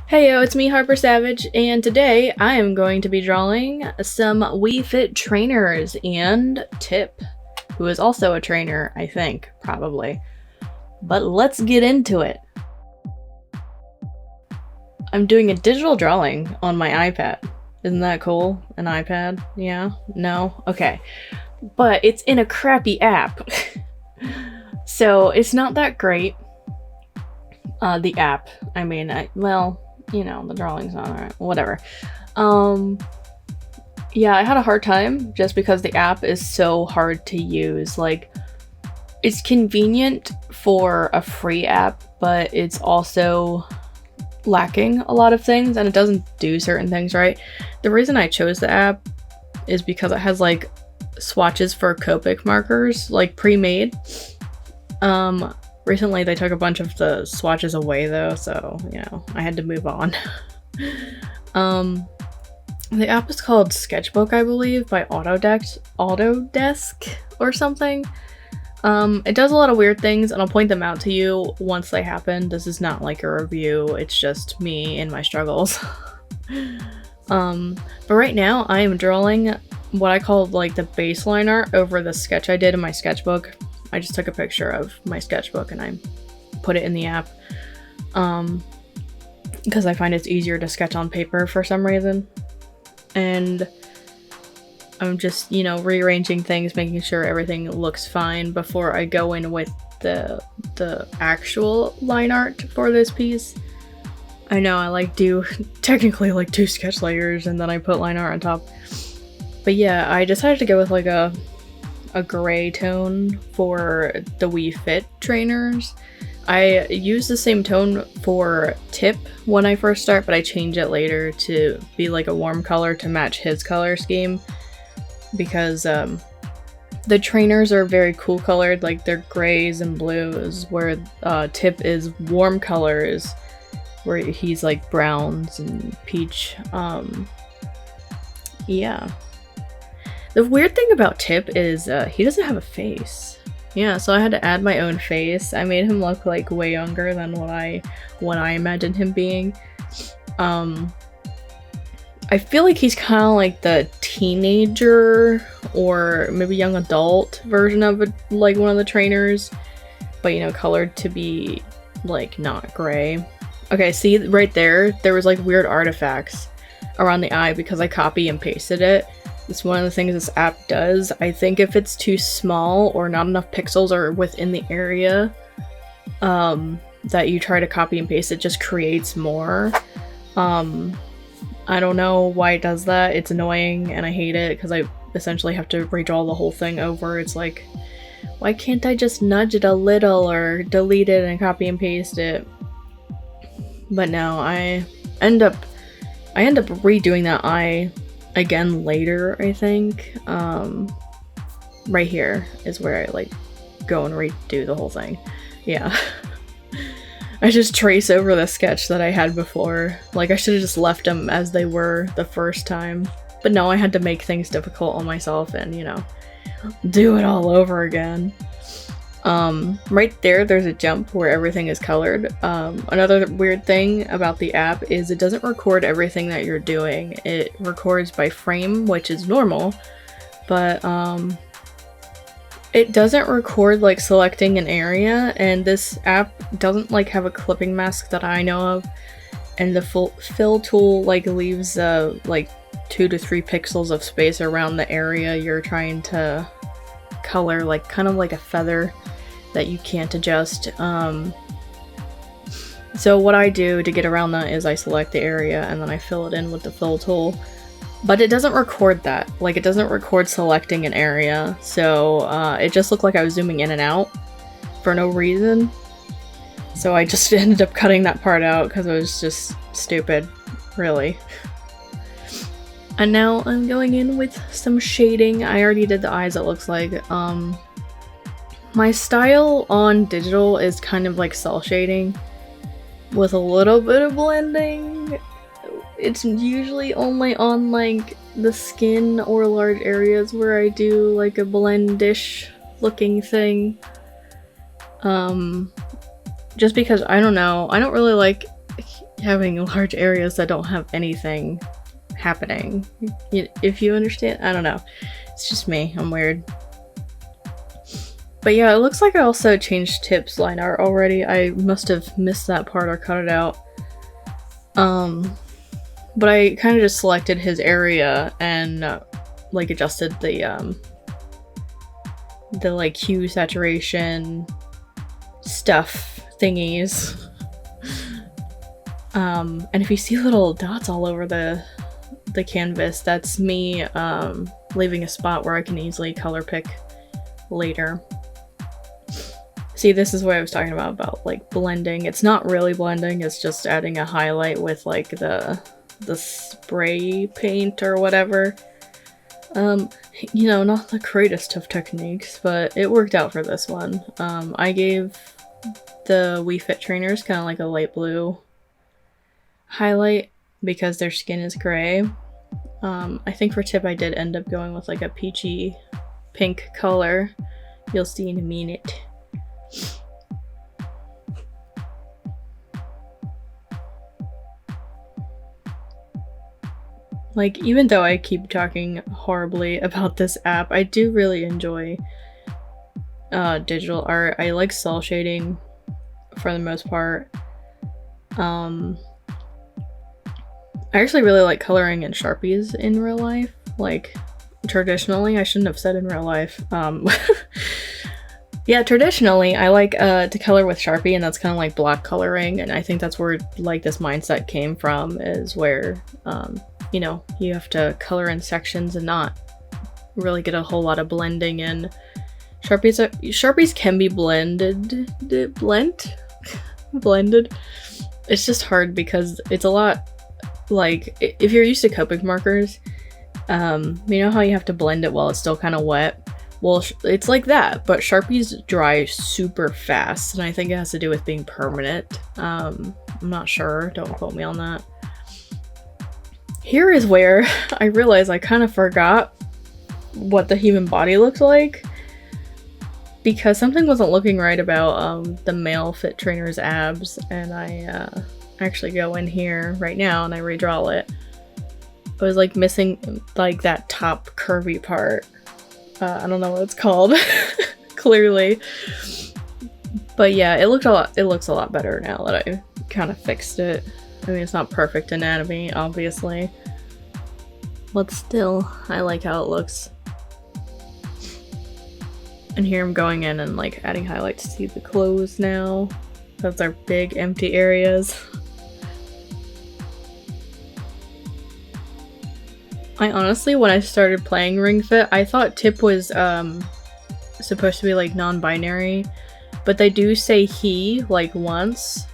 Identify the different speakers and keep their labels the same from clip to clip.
Speaker 1: Heyo, it's me, Harper Savage, and today I am going to be drawing some Wii Fit trainers and Tipp, who is also a trainer, I think, probably. But let's get into it. I'm doing a digital drawing on my iPad. Isn't that cool? An iPad? Yeah? No? Okay. But it's in a crappy app. So it's not that great. The app. I mean, the drawing's not alright. Whatever. Yeah, I had a hard time just because the app is so hard to use. Like, it's convenient for a free app, but it's also lacking a lot of things and it doesn't do certain things right. The reason I chose the app is because it has like swatches for Copic markers, like pre-made. Recently they took a bunch of the swatches away though, so I had to move on. The app is called Sketchbook, I believe, by Autodesk or something. It does a lot of weird things, and I'll point them out to you once they happen. This is not like a review, it's just me and my struggles. But right now I am drawing what I call like the baseline art over the sketch I did in my sketchbook. I just took a picture of my sketchbook and I put it in the app. Because I find it's easier to sketch on paper for some reason. And I'm just, rearranging things, making sure everything looks fine before I go in with the actual line art for this piece. I know I do technically like 2 sketch layers and then I put line art on top. But yeah, I decided to go with like a gray tone for the Wii Fit trainers. I use the same tone for Tipp when I first start, but I change it later to be like a warm color to match his color scheme, because the trainers are very cool colored, like they're grays and blues, where Tipp is warm colors, where he's like browns and peach. Yeah. The weird thing about Tipp is he doesn't have a face. Yeah, so I had to add my own face. I made him look like way younger than what I imagined him being. I feel like he's kind of like the teenager or maybe young adult version of like one of the trainers, but colored to be like not gray. Okay, see right there was like weird artifacts around the eye because I copy and pasted it. It's one of the things this app does. I think if it's too small or not enough pixels are within the area that you try to copy and paste, it just creates more. I don't know why it does that. It's annoying and I hate it because I essentially have to redraw the whole thing over. It's like, why can't I just nudge it a little or delete it and copy and paste it? But no, I end up redoing that eye again later, I think. Right here is where I go and redo the whole thing. Yeah. I just trace over the sketch that I had before. I should have just left them as they were the first time. But no, I had to make things difficult on myself and, do it all over again. Right there's a jump where everything is colored. Another weird thing about the app is it doesn't record everything that you're doing. It records by frame, which is normal, but it doesn't record selecting an area, and this app doesn't have a clipping mask that I know of, and the fill tool leaves 2 to 3 pixels of space around the area you're trying to color, kind of like a feather that you can't adjust. So what I do to get around that is I select the area and then I fill it in with the fill tool. But it doesn't record that. It doesn't record selecting an area, so it just looked like I was zooming in and out for no reason. So I just ended up cutting that part out because it was just stupid, really. And now I'm going in with some shading. I already did the eyes, it looks like. My style on digital is kind of cel shading with a little bit of blending. It's usually only on the skin or large areas where I do a blendish looking thing. Just because, I don't know, I don't really like having large areas that don't have anything happening. If you understand, I don't know. It's just me. I'm weird. But yeah, it looks like I also changed Tipp's line art already. I must have missed that part or cut it out. But I kind of just selected his area and like adjusted the like hue, saturation, stuff thingies. And if you see little dots all over the canvas, that's me leaving a spot where I can easily color pick later. See, this is what I was talking about like blending. It's not really blending, it's just adding a highlight with like the spray paint or whatever. You know, not the greatest of techniques, but it worked out for this one. I gave the Wii Fit trainers kind of like a light blue highlight because their skin is gray. I think for Tipp I did end up going with like a peachy pink color. You'll see in a minute. Like, even though I keep talking horribly about this app, I do really enjoy digital art. I like cel shading for the most part. I actually really like coloring in Sharpies in real life. Like, traditionally, I shouldn't have said in real life. Yeah, traditionally, I like to color with Sharpie, and that's kind of like block coloring, and I think that's where like this mindset came from, is where you know, you have to color in sections and not really get a whole lot of blending in. Sharpies can be blended. It's just hard because it's a lot, like, if you're used to Copic markers, you know how you have to blend it while it's still kind of wet? Well, it's like that, but Sharpies dry super fast, and I think it has to do with being permanent. I'm not sure, don't quote me on that. Here is where I realized I kind of forgot what the human body looks like, because something wasn't looking right about the male fit trainer's abs, and I actually go in here right now and I redraw it. I was like missing like that top curvy part. I don't know what it's called clearly, but yeah, it looks a lot better now that I kind of fixed it. I mean, it's not perfect anatomy, obviously, but still, I like how it looks. And here I'm going in and like adding highlights to see the clothes now. Those are big empty areas. I honestly, when I started playing Ring Fit, I thought Tipp was supposed to be like non-binary, but they do say he like once.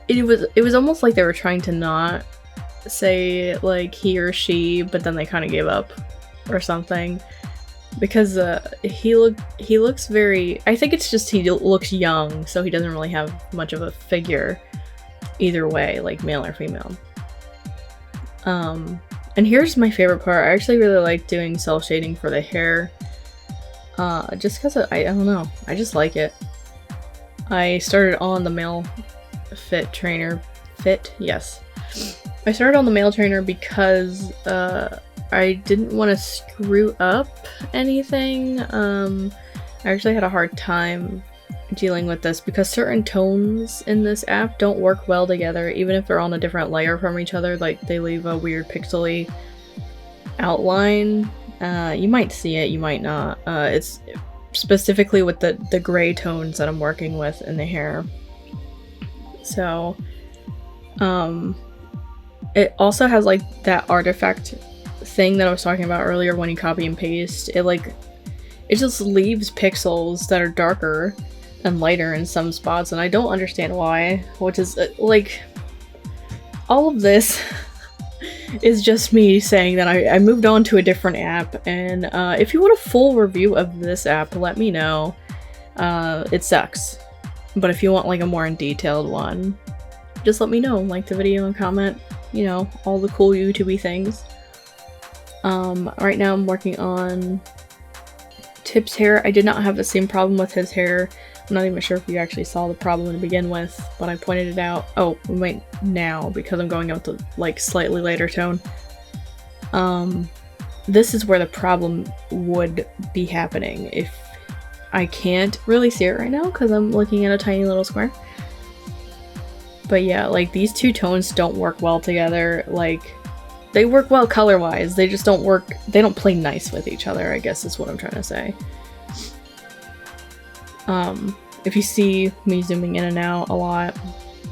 Speaker 1: It was almost like they were trying to not say like he or she, but then they kind of gave up or something, because he looks very, I think it's just he looks young, so he doesn't really have much of a figure either way, like male or female. And here's my favorite part. I actually really like doing cel shading for the hair, just because I don't know, I just like it. I started on the male fit trainer. Yes. I started on the male trainer because I didn't want to screw up anything. I actually had a hard time dealing with this because certain tones in this app don't work well together, even if they're on a different layer from each other. Like, they leave a weird pixely outline. You might see it, you might not. It's specifically with the gray tones that I'm working with in the hair. So, it also has like that artifact thing that I was talking about earlier when you copy and paste. It just leaves pixels that are darker and lighter in some spots, and I don't understand why, which is like, all of this is just me saying that I moved on to a different app, and if you want a full review of this app, let me know. It sucks, but if you want like a more detailed one, just let me know. Like the video and comment, you know, all the cool YouTubey things. Right now I'm working on Tipp's hair. I did not have the same problem with his hair I'm not even sure if you actually saw the problem to begin with, but I pointed it out. Oh, wait, now, because I'm going out the, like, slightly later tone. This is where the problem would be happening. If I can't really see it right now because I'm looking at a tiny little square. But yeah, like, these two tones don't work well together. Like, they work well color-wise, they just don't work, they don't play nice with each other, I guess is what I'm trying to say. If you see me zooming in and out a lot,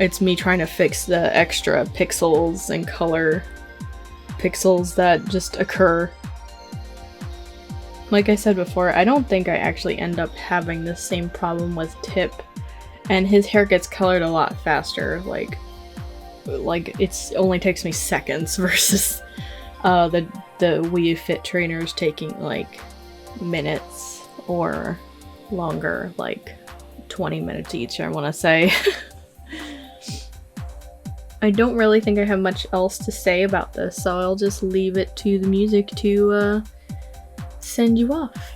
Speaker 1: it's me trying to fix the extra pixels and color pixels that just occur. Like I said before, I don't think I actually end up having the same problem with Tipp, and his hair gets colored a lot faster, like it's only takes me seconds versus the Wii Fit trainers taking like minutes or longer, like 20 minutes each, I want to say. I don't really think I have much else to say about this, so I'll just leave it to the music to send you off.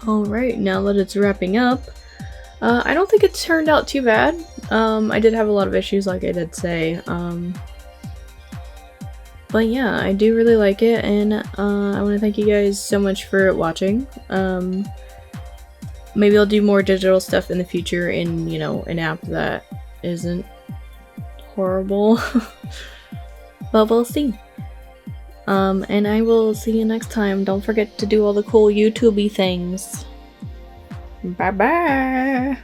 Speaker 1: Alright, now that it's wrapping up, I don't think it turned out too bad. I did have a lot of issues, like I did say, but yeah, I do really like it, and I want to thank you guys so much for watching. maybe I'll do more digital stuff in the future in, you know, an app that isn't horrible. But we'll see. And I will see you next time. Don't forget to do all the cool YouTubey things. Bye bye.